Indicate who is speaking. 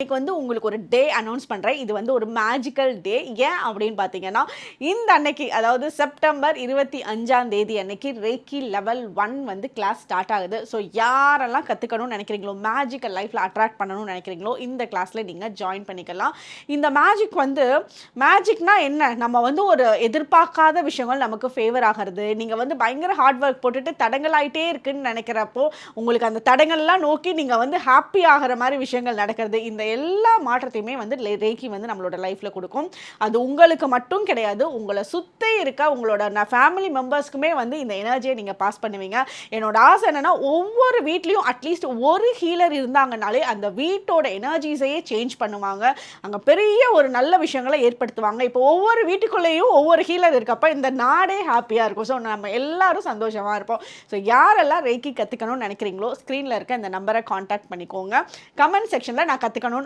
Speaker 1: இன்னைக்கு வந்து உங்களுக்கு ஒரு டே அனௌன்ஸ் பண்ணுறேன். இது வந்து ஒரு மேஜிக்கல் டே. ஏன் அப்படின்னு பார்த்தீங்கன்னா, இந்த அன்னைக்கு அதாவது செப்டம்பர் 25ஆம் தேதி அன்னைக்கு ரேக்கி லெவல் 1 வந்து கிளாஸ் ஸ்டார்ட் ஆகுது. ஸோ யாரெல்லாம் கற்றுக்கணும்னு நினைக்கிறீங்களோ, மேஜிக்கல் லைஃப்பில் அட்ராக்ட் பண்ணணும்னு நினைக்கிறீங்களோ, இந்த கிளாஸில் நீங்கள் ஜாயின் பண்ணிக்கலாம். இந்த மேஜிக்னா என்ன? நம்ம வந்து ஒரு எதிர்பார்க்காத விஷயங்கள் நமக்கு ஃபேவர் ஆகிறது. நீங்கள் வந்து பயங்கர ஹார்ட் ஒர்க் போட்டுட்டு தடங்கலாயிட்டே இருக்குன்னு நினைக்கிறப்போ, உங்களுக்கு அந்த தடங்கள்லாம் நோக்கி நீங்கள் வந்து ஹாப்பி ஆகிற மாதிரி விஷயங்கள் நடக்கிறது. இந்த எல்லா மாற்றத்தையுமே வந்து ரேக்கி வந்து நம்மளோட லைஃப்பில் கொடுக்கும். அது உங்களுக்கு மட்டும் கிடையாது, உங்களை சுற்றி இருக்க உங்களோட ஃபேமிலி மெம்பர்ஸ்க்குமே வந்து இந்த எனர்ஜியை நீங்கள் பாஸ் பண்ணுவீங்க. என்னோட ஆசை என்னன்னா, ஒவ்வொரு வீட்லேயும் அட்லீஸ்ட் ஒரு ஹீலர் இருந்தாங்கனாலே அந்த வீட்டோட எனர்ஜிஸையே சேஞ்ச் பண்ணுவாங்க. அங்கே பெரிய ஒரு நல்ல விஷயங்களை ஏற்படுத்துவாங்க. இப்போ ஒவ்வொரு வீட்டுக்குள்ளேயும் ஒவ்வொரு ஹீலர் இருக்கப்போ இந்த நாடே ஹாப்பியாக இருக்கும். ஸோ நம்ம எல்லாரும் சந்தோஷமாக இருப்போம். ஸோ யாரெல்லாம் ரேக்கி கற்றுக்கணும்னு நினைக்கிறீங்களோ, ஸ்க்ரீனில் இருக்க இந்த நம்பரை காண்டாக்ட் பண்ணிக்கோங்க. கமெண்ட் செக்ஷனில் நான் கற்றுக்கணும்